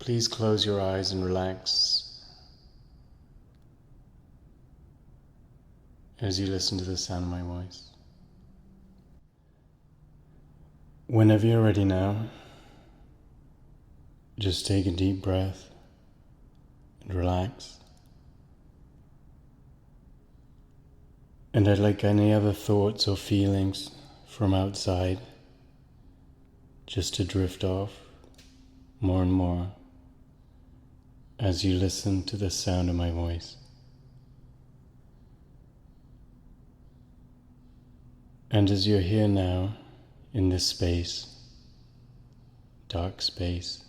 please close your eyes and relax as you listen to the sound of my voice. Whenever you're ready now, just take a deep breath and relax. And I'd like any other thoughts or feelings from outside just to drift off more and more as you listen to the sound of my voice. And as you're here now in this space, dark space,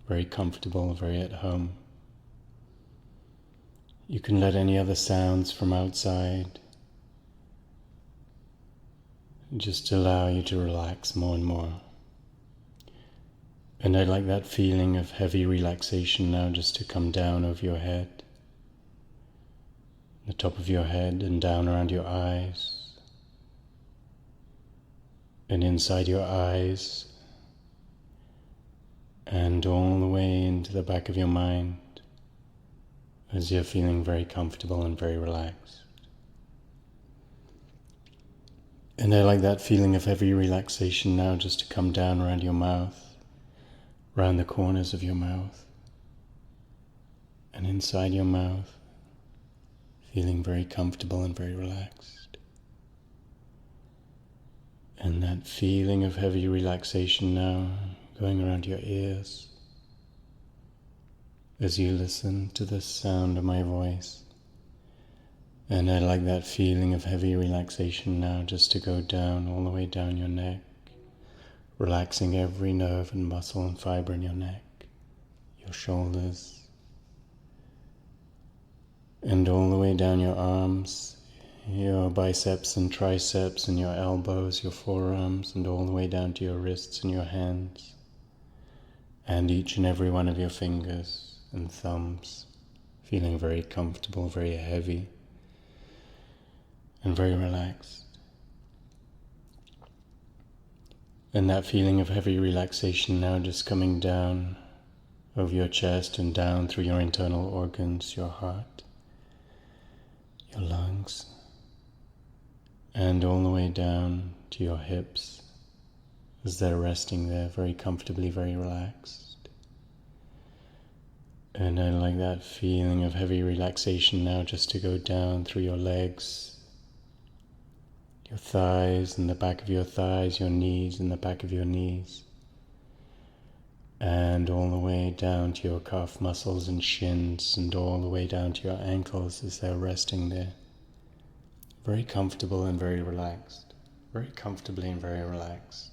very comfortable, very at home, you can let any other sounds from outside just allow you to relax more and more. And I like that feeling of heavy relaxation now just to come down over your head, the top of your head and down around your eyes, and inside your eyes, and all the way into the back of your mind as you're feeling very comfortable and very relaxed. And I like that feeling of heavy relaxation now just to come down around your mouth, around the corners of your mouth, and inside your mouth, feeling very comfortable and very relaxed. And that feeling of heavy relaxation now going around your ears as you listen to the sound of my voice. And I like that feeling of heavy relaxation now just to go down, all the way down your neck, relaxing every nerve and muscle and fiber in your neck, your shoulders, and all the way down your arms, your biceps and triceps and your elbows, your forearms, and all the way down to your wrists and your hands, and each and every one of your fingers and thumbs, feeling very comfortable, very heavy, and very relaxed. And that feeling of heavy relaxation now just coming down over your chest and down through your internal organs, your heart, your lungs, and all the way down to your hips as they're resting there very comfortably, very relaxed. And I like that feeling of heavy relaxation now just to go down through your legs, your thighs and the back of your thighs, your knees and the back of your knees, and all the way down to your calf muscles and shins, and all the way down to your ankles as they're resting there. Very comfortable and very relaxed. Very comfortably and very relaxed.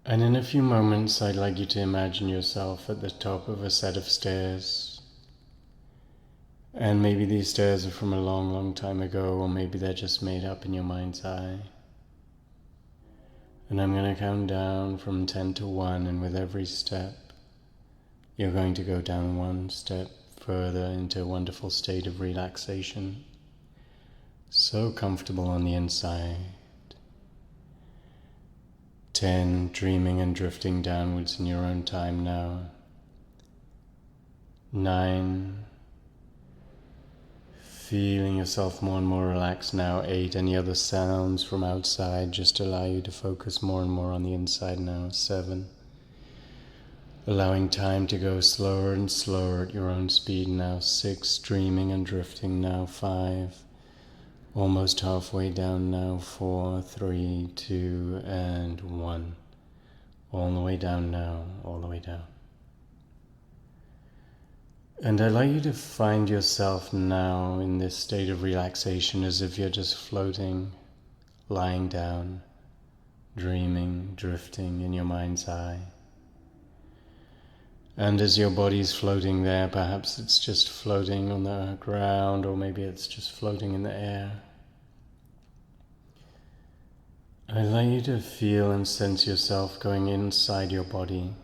And in a few moments, I'd like you to imagine yourself at the top of a set of stairs. And maybe these stairs are from a long, long time ago, or maybe they're just made up in your mind's eye. And I'm going to count down from 10 to 1, and with every step, you're going to go down one step further into a wonderful state of relaxation. So comfortable on the inside. 10, dreaming and drifting downwards in your own time now. 9, feeling yourself more and more relaxed now. 8, any other sounds from outside just allow you to focus more and more on the inside now. 7, allowing time to go slower and slower at your own speed now. 6, dreaming and drifting now. 5, almost halfway down now. 4, 3, 2, and 1. All the way down now, all the way down. And I'd like you to find yourself now in this state of relaxation as if you're just floating, lying down, dreaming, drifting in your mind's eye. And as your body's floating there, perhaps it's just floating on the ground, or maybe it's just floating in the air. I'd like you to feel and sense yourself going inside your body.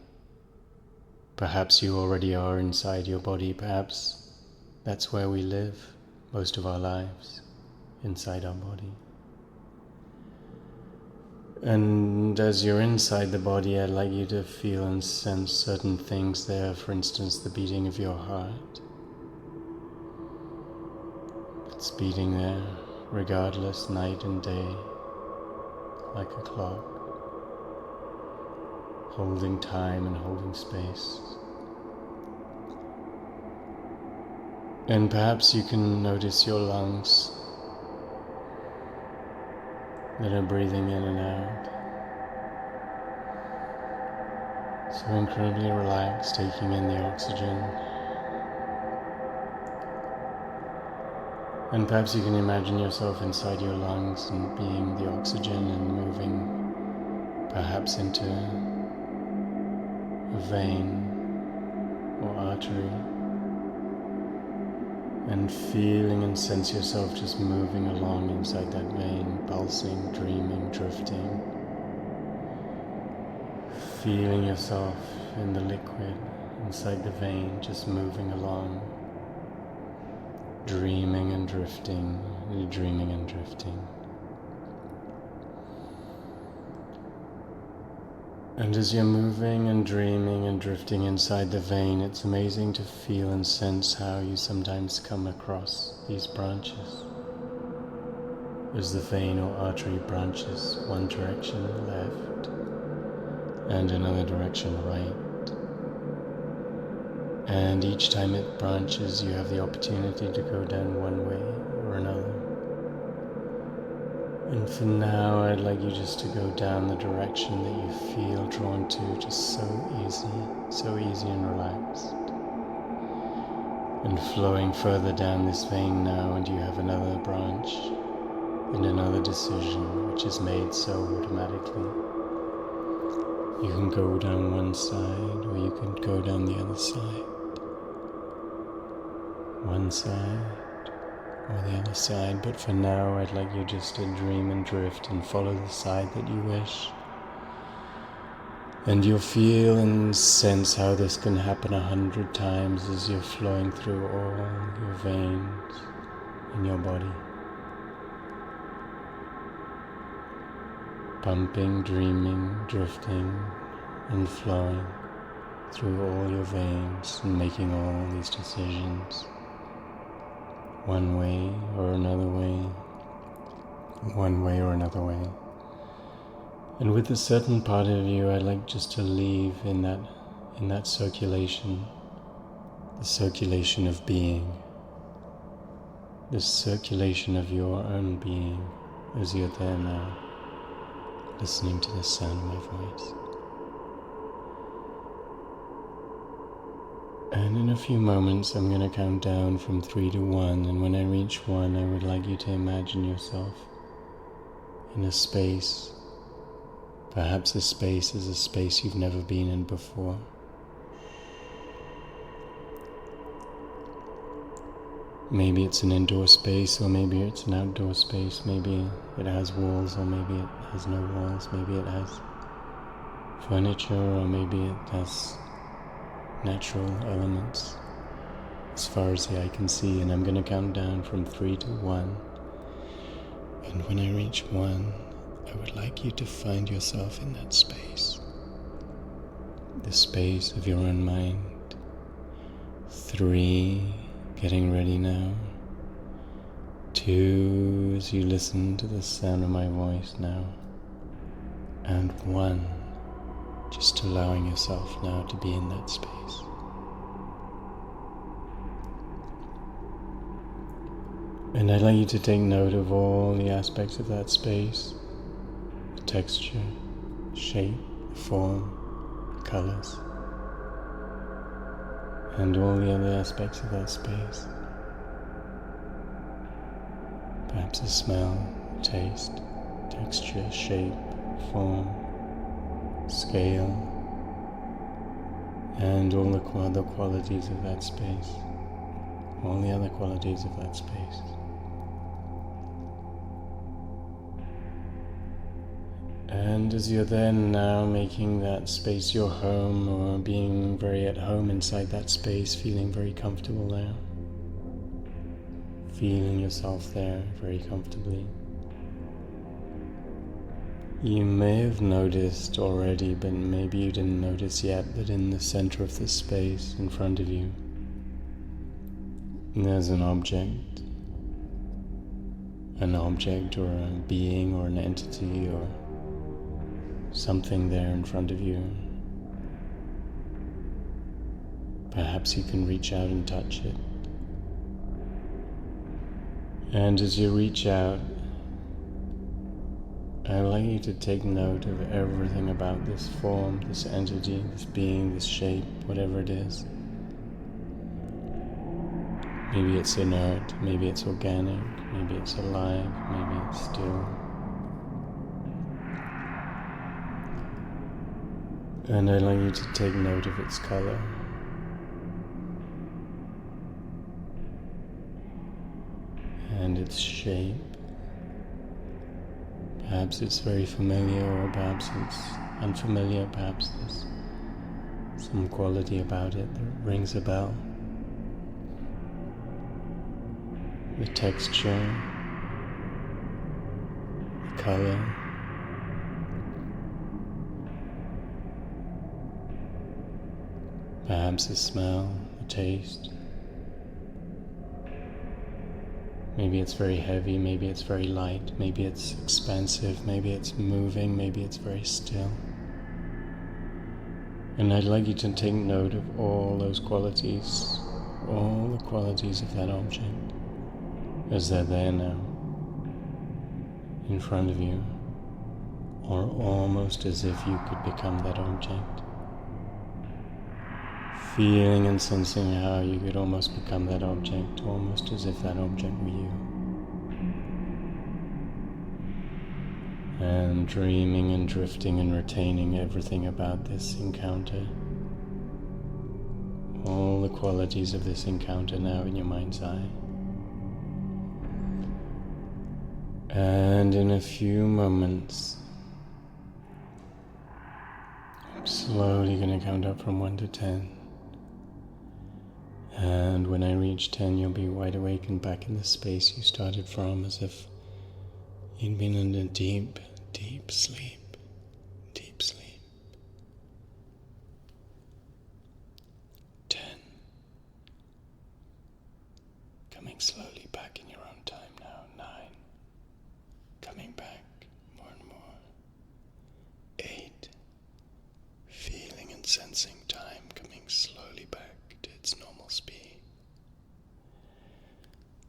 Perhaps you already are inside your body. Perhaps that's where we live most of our lives, inside our body. And as you're inside the body, I'd like you to feel and sense certain things there. For instance, the beating of your heart. It's beating there, regardless, night and day, like a clock, holding time and holding space. And perhaps you can notice your lungs that are breathing in and out. So incredibly relaxed, taking in the oxygen. And perhaps you can imagine yourself inside your lungs and being the oxygen and moving perhaps into a vein or artery. And feeling and sense yourself just moving along inside that vein, pulsing, dreaming, drifting. Feeling yourself in the liquid inside the vein, just moving along. Dreaming and drifting, dreaming and drifting. And as you're moving and dreaming and drifting inside the vein, it's amazing to feel and sense how you sometimes come across these branches. As the vein or artery branches one direction left and another direction right. And each time it branches, you have the opportunity to go down one way or another. And for now, I'd like you just to go down the direction that you feel drawn to, just so easy and relaxed. And flowing further down this vein now, and you have another branch and another decision, which is made so automatically. You can go down one side, or you can go down the other side. One side or the other side, but for now I'd like you just to dream and drift and follow the side that you wish. And you'll feel and sense how this can happen 100 times as you're flowing through all your veins in your body. Pumping, dreaming, drifting, and flowing through all your veins and making all these decisions. One way or another way, one way or another way. And with a certain part of you, I'd like just to leave in that circulation, the circulation of being, the circulation of your own being as you're there now, listening to the sound of my voice. And in a few moments, I'm going to count down from 3 to 1, and when I reach 1, I would like you to imagine yourself in a space. Perhaps this space is a space you've never been in before. Maybe it's an indoor space, or maybe it's an outdoor space. Maybe it has walls, or maybe it has no walls. Maybe it has furniture, or maybe it has natural elements as far as the eye can see. And I'm going to count down from 3 to 1. And when I reach 1, I would like you to find yourself in that space. The space of your own mind. 3, getting ready now. 2, as you listen to the sound of my voice now. And 1, just allowing yourself now to be in that space. And I'd like you to take note of all the aspects of that space, the texture, shape, form, colors, and all the other aspects of that space. Perhaps a smell, taste, texture, shape, form, scale, and all the other qualities of that space, all the other qualities of that space. And as you're there now, making that space your home, or being very at home inside that space, feeling very comfortable there, feeling yourself there very comfortably, You may have noticed already, but maybe you didn't notice yet, that in the center of the space in front of you, there's an object or a being or an entity or something there in front of you. Perhaps you can reach out and touch it. And as you reach out, I'd like you to take note of everything about this form, this entity, this being, this shape, whatever it is. Maybe it's inert, maybe it's organic, maybe it's alive, maybe it's still. And I'd like you to take note of its color. And its shape. Perhaps it's very familiar, or perhaps it's unfamiliar, perhaps there's some quality about it that rings a bell. The texture, the color, perhaps the smell, the taste. Maybe it's very heavy, maybe it's very light, maybe it's expansive, maybe it's moving, maybe it's very still. And I'd like you to take note of all those qualities, all the qualities of that object, as they're there now, in front of you, or almost as if you could become that object. Feeling and sensing how you could almost become that object, almost as if that object were you. And dreaming and drifting and retaining everything about this encounter. All the qualities of this encounter now in your mind's eye. And in a few moments, I'm slowly going to count up from 1 to 10. And when I reach 10, you'll be wide awake and back in the space you started from, as if you'd been in a deep, deep sleep, deep sleep. 10. Coming slowly back in your own time now. 9. Coming back more and more. 8. Feeling and sensing time coming slowly back to its normal speed.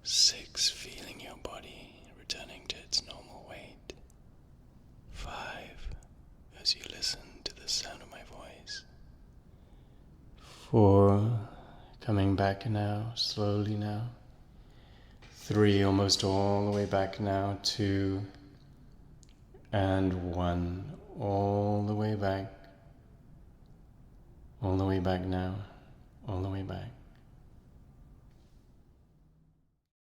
6. Feeling your body returning to its normal weight. 5. As you listen to the sound of my voice. 4. Coming back now, slowly now. 3. Almost all the way back now. 2. And 1. All the way back. All the way back now. All the way back.